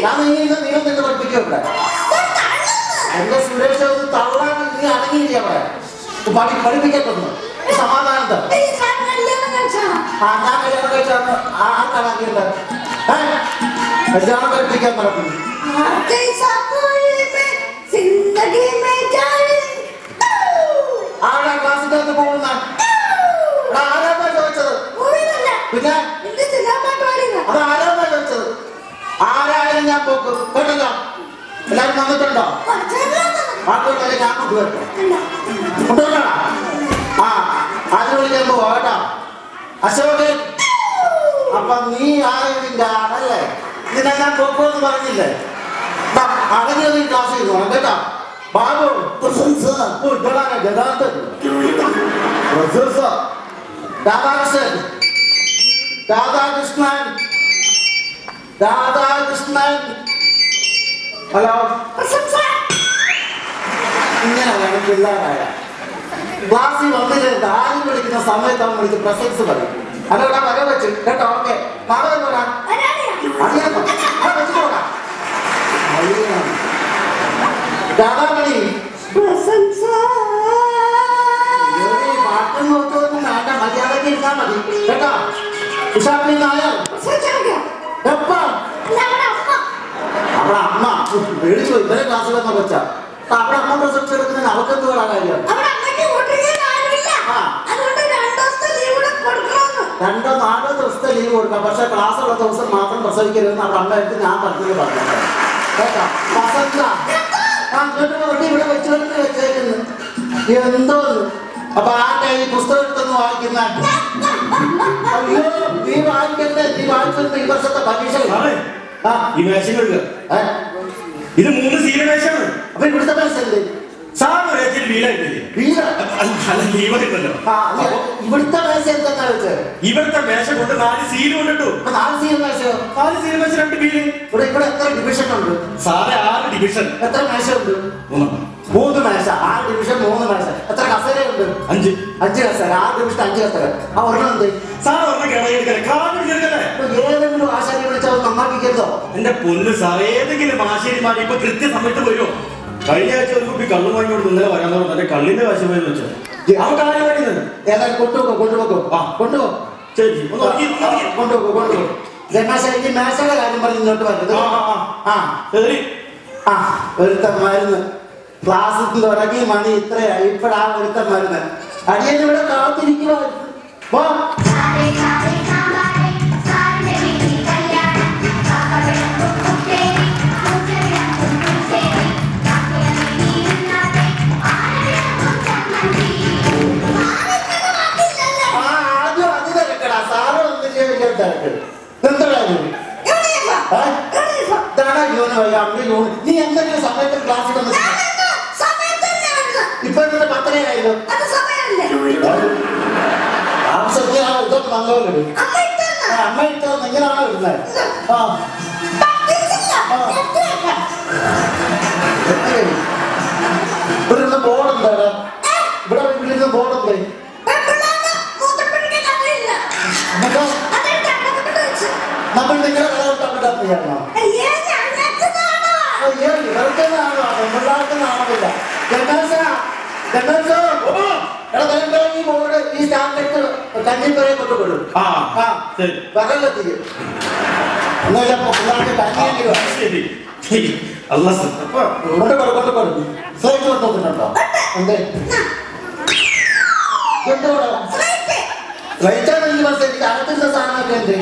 ഞാൻ നീളം നിന്ന് പഠിപ്പിക്കട്ടെ. എന്റെ സുരേഷ ഒന്ന് തള്ളാൻ നീ അടങ്ങിയില്ല അവിടെ പഠിപ്പിക്കപ്പെടുന്നു. സമാധാനം ഞാൻ കല്യാണം കഴിച്ചാണ് ആർക്കാണാക്കിയത് കല്യാണം കഴിപ്പിക്കാൻ പറഞ്ഞു. ആരാ ക്ലാസ്സിന്റെ അകത്ത് പോകുന്ന ആരാ ചോദിച്ചത്? പിന്നെ അത് ആരാ ചോദിച്ചത്? ആരായാലും ഞാൻ പോക്കും കേട്ടല്ലോ. എല്ലാരും വന്നിട്ടുണ്ടോ? ആൾക്കാരെ ഞാൻ കൊണ്ടുവരട്ടെ. കൊണ്ടുവരണ ആ ആദ്യം വിളിക്കാൻ പോവാ കേട്ടോ. അശോകൻ അപ്പൊ നീ ആരെങ്കിലും ആണല്ലേ? ഇതിനെ ഞാൻ പോക്കുമെന്ന് പറഞ്ഞില്ലേ? അടങ്ങിയ നീ ക്ലാസ് ചെയ്തു കേട്ടോ. ബാബു രാധാകൃഷ്ണൻ രാധാകൃഷ്ണൻ രാധാകൃഷ്ണൻ ഹലോ. ഇങ്ങനെ വേണം പിള്ളേരായ ക്ലാസ്സിൽ വന്നിട്ട് ആരും വിളിക്കുന്ന സമയത്ത് അവൻ വിളിച്ച് പ്രസൻസ് പറയും. അതോടെ വര വെച്ച് കേട്ടോ. ഓക്കെ നാളെ പോരാ അറിയാമോ? രാധാമണി പാട്ടും നോക്കൊന്നും വേണ്ട, മര്യാദക്ക് ഇരുന്നാ മതി കേട്ടോ. ഉഷാപ്പി നായർ എപ്പാ അവിടെ അമ്മ മേടിച്ചു ഇവരെ ക്ലാസ് വന്ന കൊച്ചാ. അവിടെ അമ്മ പ്രസംഗിച്ച് എടുക്കുന്നതിന് അവർക്ക് വേണം കാര്യം. 2-4 ദിവസത്തെ ലീവ് കൊടുക്കാം. പക്ഷെ ക്ലാസ് ഉള്ള ദിവസം മാത്രം പ്രസവിക്കരുതെന്ന് അവിടെ അമ്മയായിട്ട് ഞാൻ പറഞ്ഞത് പറഞ്ഞു കേട്ടോ. വസന്ത ഇവിടെ വെച്ചേക്കുന്നു എന്തോന്ന്. അപ്പൊ ആ കൈ പുസ്തകം എടുത്തൊന്ന് വായിക്കുന്ന അയ്യോ നീ വായിക്കണ്ടേ? നീ വായിച്ചിട്ട് ഈ വർഷത്തെ പരീക്ഷ ഇത് 3 സീനിവേഷമാണ്. അപ്പൊ ഇവിടുത്തെ പൈസല്ലേ ഇവിടുത്തെ മേശ എന്താ വെച്ചത്? ഇവിടുത്തെ മേശ കൊണ്ട് 4 സീല് കൊണ്ടിട്ടു. 4 സീൽ മേശയോ? 4 സീൽ മേശ 2 ബീല്. ഇവിടെ എത്ര ഡിവിഷൻ ഉണ്ട് സാറേ? 6 ഡിവിഷൻ. എത്ര മേശ ഉണ്ട്? 3 മേശ. 6 ഡിവിഷൻ 3 മേശ. എത്ര കസേര ഉണ്ട്? 5 കസേര. 6 ഡിവിഷൻ 5 കസേര. ആ ഒരെണ്ണം എന്ത് സാർ? ഏതെങ്കിലും ആശാരി വിളിച്ചാൽ നന്നാക്കിക്കരുതോ? എന്റെ പൊന്ന് സാർ, ഏതെങ്കിലും ആശാരിമാർ ഇപ്പൊ കൃത്യസമയത്ത് വരുമോ? കഴിഞ്ഞ ആഴ്ച ഒരു കുപ്പി കള്ളു വാങ്ങിക്കൊണ്ട് ഇന്നലെ വരാൻ പറഞ്ഞു. എന്റെ കള്ളിന്റെ കാശ് പോയെന്ന് വെച്ചാൽ അവൻ കാര്യം പറയുന്നത് ഏതായാലും കൊണ്ടുപോകോ. ആ കൊണ്ടുപോ. ശരി കൊണ്ടുപോകോ. രമേശ് മേശയുടെ കാര്യം പറഞ്ഞ് ഇങ്ങോട്ട് വരുന്നത്. ഒരുത്തൻ മരുന്ന് ക്ലാസ്സിൽ തുടങ്ങി മണി ഇത്രയായി. ഇപ്പഴാ ഒരുത്തൻ മരുന്ന് അടിയൻ ഇവിടെ കാത്തിരിക്കുവായിരുന്നു. നീ എന്തെങ്കിലും സമയത്ത് ക്ലാസ്സിൽ വന്നു ഇപ്പൊ 10:30 ആയല്ലോ. ഇതൊക്കെ വന്നോല്ലോ. അമ്മ ഇട്ടോ നിങ്ങളാണോ വരുന്നത്? ഇവിടെ ബോർഡുണ്ട്. ഇവിടെ വീട്ടിലിരുന്ന് ബോർഡുണ്ട്. നമ്മൾ നിങ്ങളെ കടവിട്ടാണോ? ഇവർക്കെന്നാണോ പെൺപിള്ളാർക്കെന്നാണോന്നില്ല. ഈ ബോർഡ് ഈ സ്റ്റാമ്പിലേക്ക് കഞ്ഞിപ്പുരയെ കൊണ്ടുപോടും. പകലെത്തിക്ക് ഒന്നുമില്ല. പിള്ളേർക്ക് കഞ്ഞി കൊണ്ടുപോടും. സ്ലൈറ്റ് കൊണ്ടുപോകുന്നുണ്ടോ? എന്തേ സ്ലൈറ്റാണ് ഈ ബസ്. എനിക്ക് അകത്തുള്ള സാധനമൊക്കെ എന്തേ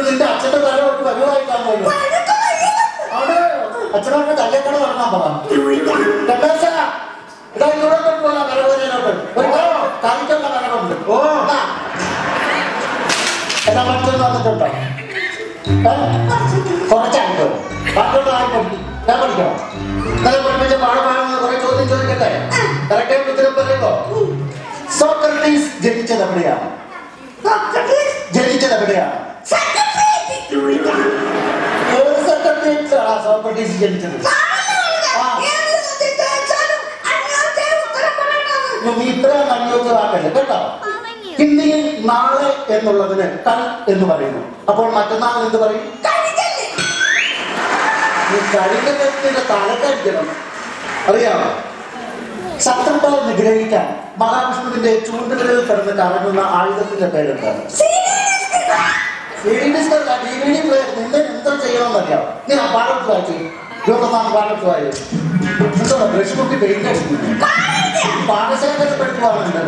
നിന്റെ അച്ഛന്റെ തല തൊട്ട് വലുതായിട്ടാണല്ലോ. അവിടെ അച്ഛനോട്ട് തല്ലേക്കട പറഞ്ഞാ പറയാം. ഇതാ ഇവിടെ കൊണ്ടുപോകാം. കരകോരയിലോട്ട് ഒരു കളിക്കുള്ള കരകുണ്ട്. എന്നാ മറ്റൊന്ന് വന്നിട്ടുണ്ടോ? കുറച്ചായിട്ട് ബാക്കിയുള്ള ഞാൻ പഠിക്കണം. ഇന്നലെ പഠിപ്പിച്ച പാഠഭാഗങ്ങൾ കുറെ ചോദ്യം ചോദിക്കട്ടെ. കറക്റ്റായിട്ട് ഉത്തരം പറയുമ്പോ സോക്രട്ടീസ് ജനിച്ചത് എവിടെയാണ്? ജനിച്ചത് എവിടെയാണ്? സോക്രട്ടീസ് ജനിച്ചത് നീ ഇത്രയും അന്യോജ്യ വാക്കല്ലേ കേട്ടോ. ഹിന്ദിയിൽ നാളെ എന്നുള്ളതിന് കൽ എന്ന് പറയുന്നു. അപ്പോൾ മറ്റന്നാൾ എന്ത് പറയും? ഈ കരിക്കത്തിന്റെ തലക്കടിക്കണം. അറിയാമോ? ശത്രുക്കളെ നിഗ്രഹിക്കാൻ മഹാവിഷ്ണുവിന്റെ ചൂണ്ടുകളിൽ കിടന്ന് കറങ്ങുന്ന ആയുധത്തിന്റെ പേരെന്താണ്? DVD player. നിന്നെ എന്തോ ചെയ്യണമെന്നറിയാം. നീ ആ പാടം വായിച്ചു 24 പാടം വായിച്ചു. എന്തോ ബ്രഷ് കുട്ടി പെയിന്റ് അടിക്കുന്നു. പാഠശാലയിൽ പഠിച്ചു പാടുന്നുണ്ട്.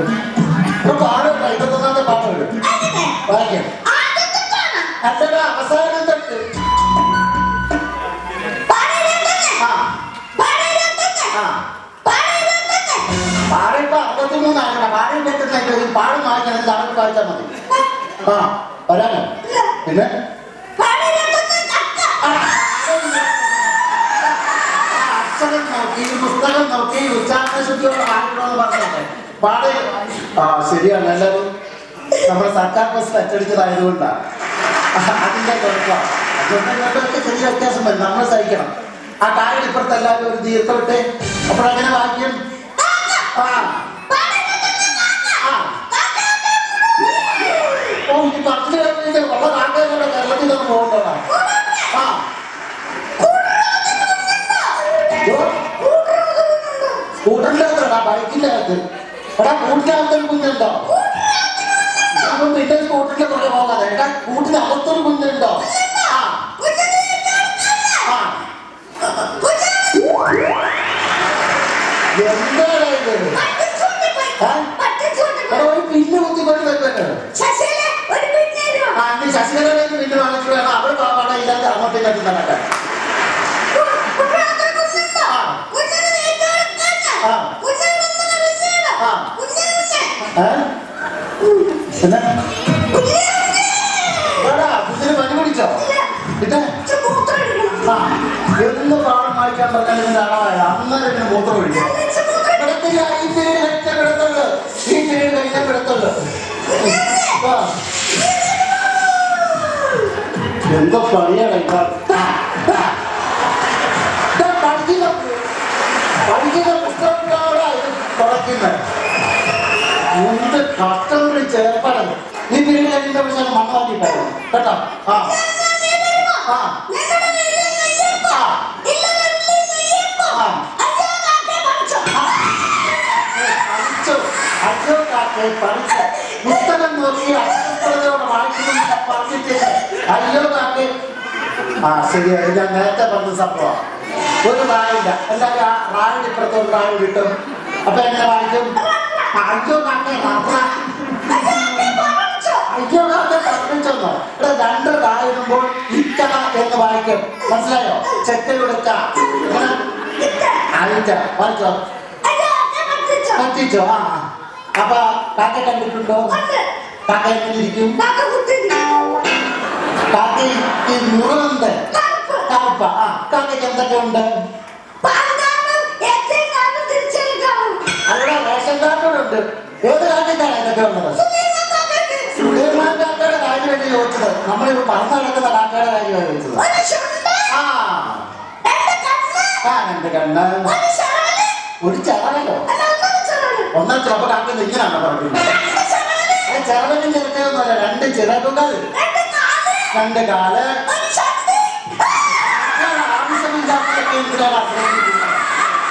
അപ്പൊ പാടും 21 പാഠം ഇടും. വായിക്കാം. അല്ലടാ അവസാനം തൊട്ട് പാടിപ്പോ 63 ആകണം. പാടി വെക്കുന്ന പാടും വായിക്കണം. തണുപ്പ് വായിച്ചാൽ മതി. ആ വരാനോ? പിന്നെ അക്ഷരം നോക്കി പുസ്തകം നോക്കി ഉച്ചാരണശുദ്ധിയോടെ പാടിക്കണമെന്ന് പറഞ്ഞോട്ടെ. പാട്. ആ ശരിയാണ്. എല്ലാവരും നമ്മുടെ സർക്കാർ ബസ്സിൽ അച്ചടിച്ചതായതുകൊണ്ടാണ് അതിന്റെ കുഴപ്പമാണ്. അതുകൊണ്ടൊക്കെ ചെറിയ വ്യത്യാസം വരും. നമ്മൾ സഹിക്കണം. ആ കാര്യം ഇപ്പുറത്ത് എല്ലാവരും ഒരു ദീർഘം ഇട്ട് അപ്പോഴങ്ങനെ വായിക്കും. ആ ഈ 10 കഴിഞ്ഞിട്ട് ഉള്ള നാട്ടുകാരുടെ കേരളത്തിൽ നിന്ന് പോകേണ്ടതാണ്. ആ സ്കൂട്ടറിന്റെ അകത്താ ബൈക്കിന്റെ അകത്ത്. എടാ കൂട്ടിനകത്തൊരു കുഞ്ഞുണ്ടോ? അപ്പം പിന്നെ സ്കൂട്ടറിന്റെ പുറകെ പോകാതെ എടാ കൂട്ടിനകത്തൊരു കുഞ്ഞുണ്ടോ? ആ എന്താണ് ഇത്? ഒരു പിന്നെ കുത്തിക്കൊണ്ട് വരുമല്ലോ. ശശികലയിലേക്ക് പിന്നെ വാങ്ങിച്ചു വേണം. അവിടെ പാവാട ഇല്ലാതെ അങ്ങോട്ടേക്ക് അത് നടക്കാൻ. കുഞ്ഞിന് പനി പിടിച്ചോ? പിന്നെ എന്ന് പാടം വായിക്കാൻ പറഞ്ഞാൽ ഇതിന്റെ അളവായ അന്നേരം മൂത്രം ഒഴിക്കും. കിടത്തില്ല. ഈ സൈഡ് കഴിഞ്ഞ കിടത്തുള്ളു. ഈ സൈഡ് കഴിഞ്ഞ കിടത്തുള്ളു. എന്തോ പണിയാണ് പഠിക്കുന്ന പുസ്തകങ്ങളോടാ ഇത് തുടക്കുന്നത്. എന്ത് കഷ്ടം ചേർപ്പാണ്. ഈ പിരീഡ് കഴിഞ്ഞ പക്ഷേ മണ്ണാക്കിട്ടായിരുന്നു കേട്ടോ. ആ ആ പഠിച്ച പുസ്തകം നോക്കി അക്ഷരത്തോടെ വായിക്കുന്നു പറഞ്ഞിട്ട് അയ്യോ കാക്കെ. ആ ശരിയാണ്. ഞാൻ നേരത്തെ പറഞ്ഞ സംഭവം. ഒരു റായില്ല. എല്ലാവരും ആ റായിന് ഇപ്പുറത്തോട് റായി കിട്ടും. അപ്പൊ എങ്ങനെ വായിക്കും? അയ്യോ കാക്കെ അയ്യോ കാക്കെ പറഞ്ഞിച്ചോന്നോ? ഇവിടെ 2 റായിടുമ്പോൾ ഇക്കട എന്ന് വായിക്കും. മനസ്സിലായോ? ചെക്കയുടെ വായിച്ചോ പറ്റിച്ചോ? ആ അപ്പൊ കാക്ക കണ്ടിട്ടുണ്ടോ? കാക്ക എങ്ങനെ ഇരിക്കും? കാക്കയ്ക്ക് നിറമുണ്ട്. കറുപ്പ. ആ കാക്കയ്ക്ക് എന്തൊക്കെ ഉണ്ട്? അവിടെ റേഷൻ കാർഡുണ്ട്. ഏത് കാക്കയ്ക്കാണ് എന്തൊക്കെ ഉള്ളത്? സുലൈമാൻ കാക്കയുടെ കാര്യമായിട്ട് ചോദിച്ചത്. നമ്മളിവിടെ പറന്ന് നടക്കുന്ന കാക്കയുടെ കാര്യമാണ് ചോദിച്ചത്. ആ 2 കണ്ണ് ഒരു ചെറകല്ലോ. ഒന്നാം ചിലപ്പോൾ കാക്ക ഇങ്ങനെയാണോ പറയുന്നത്? ചെറകനും ചിരട്ടയൊന്നുമല്ല. 2 ചിറകുകൾ, 2 കാല്. ആവശ്യമില്ലാത്തതൊക്കെ എന്തിനാണ് ആശ്രയിക്കുന്നത്?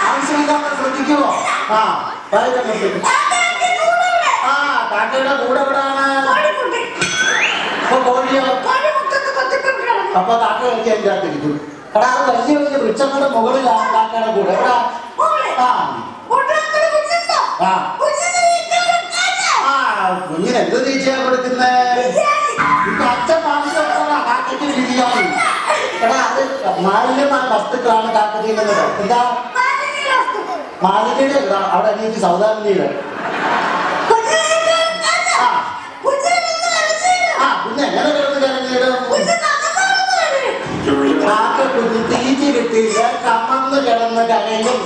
ആവശ്യമില്ലാത്ത ശ്രദ്ധിക്കുമോ? ആ ആ കാക്കയുടെ കൂടെ എവിടാണ്? അപ്പൊ കോഴിയോ? അപ്പൊ കാക്ക കഴിക്കാൻ ഇല്ലാത്തിരിക്കും. എടാ അത് വലിയ വലിയ വൃക്ഷങ്ങളുടെ മുകളിലാണ് കാക്കയുടെ കൂടെ. എവിടാ? കുഞ്ഞിന് എന്ത് തീറ്റയാ കൊടുക്കുന്നേ? ഇപ്പൊ അച്ഛൻ താമസിച്ചോളാ കാക്കയ്ക്ക് ബിരിയാണി. എടാ അത് മാലിന്യമായ വസ്തുക്കളാണ് കാക്ക ചെയ്യുന്നത്. എന്താ മാലിന്യയുടെ അവിടെ എനിക്ക് സൗദാമിനിയുടെ കുഞ്ഞ് എങ്ങനെ കിടന്ന് കിടന്നിടും? കാക്ക കുഞ്ഞ് തീറ്റി കിട്ടിയില്ല. കമന്ന് കിടന്ന് കരയും.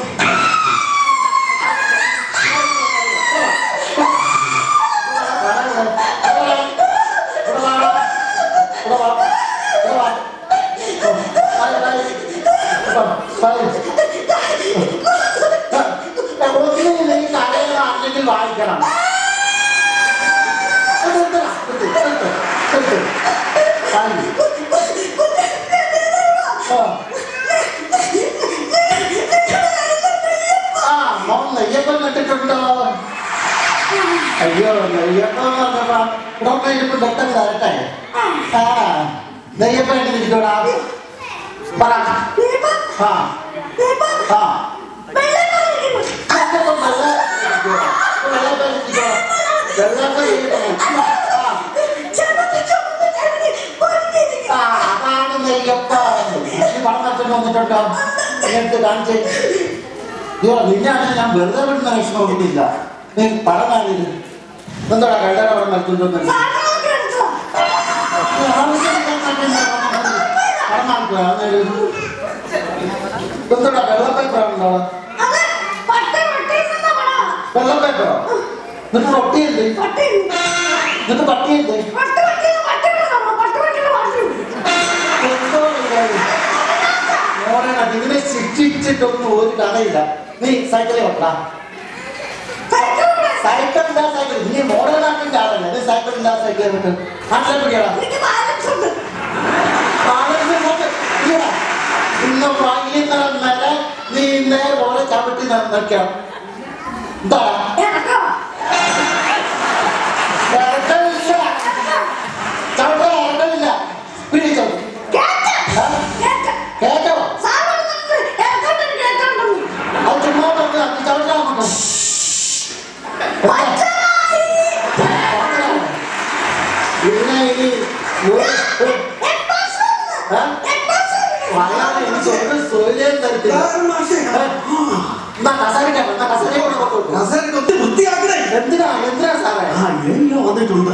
അയ്യോ നെയ്യപ്പം പറഞ്ഞപ്പോ ഡോക്ടറെ ഇപ്പം പെട്ടെന്ന് തരട്ടെ. ആ നെയ്യപ്പം എങ്ങനെ ഇരിക്കോടാ പറ. ആ ആ അതാണ് നെയ്യപ്പം. പണം കത്തുകൊണ്ട് വന്നിട്ടുണ്ടോ എടുത്ത് കാണിച്ച്. അയ്യോ നിന്നാണ് ഞാൻ വെറുതെ വിടുന്ന വിഷമം ഒന്നുമില്ല. നീ പണം കാണില്ല എന്താടാ കഴുതയുടെ പണം കത്തുണ്ടോന്ന് പണം കാണിക്കുക. എന്താടാ വെള്ളപ്പേപ്പറാണോ? വെള്ളപ്പേപ്പറോ? എന്നിട്ട് റൊട്ടിയുണ്ട് എന്നിട്ട് പട്ടിയുണ്ട്. മോനെ ഇതിനെ ശിക്ഷിച്ചിട്ടൊന്നും ഒരു കഥയില്ല. നീ സൈക്കിളിൽ വെക്കടാ. സൈക്കിൾ ഇല്ലാ സൈക്കിൾ നീ മോഡലാക്കിന്റെ ആളല്ലേ. നീ സൈക്കിൾ ഇല്ലാ സൈക്കിളിൽ വിട്ട് നാട്ടിലെ പിടിയടാ. ഇന്ന് വൈകുന്നേരം വരെ നീ ഇതേപോലെ ചവിട്ടി നിൽക്കണം. എന്താ ചവിട്ടില്ല പിടിച്ചോ കേട്ടോ. അത് ചുമ്മാ പറഞ്ഞു ചവിട്ടാൻ പറ്റും. ഇതിനെ ഇനി പറയാതെ എനിക്ക് ഒരു സൗകര്യം തരത്തില്ല. എന്നാ കസേരയ്ക്ക് എന്നാ കസേരയെ കൊണ്ട് കൊടുത്തു. വൃത്തിയാക്കണേ. എന്തിനാ സാറേ വന്നിട്ടുണ്ട്.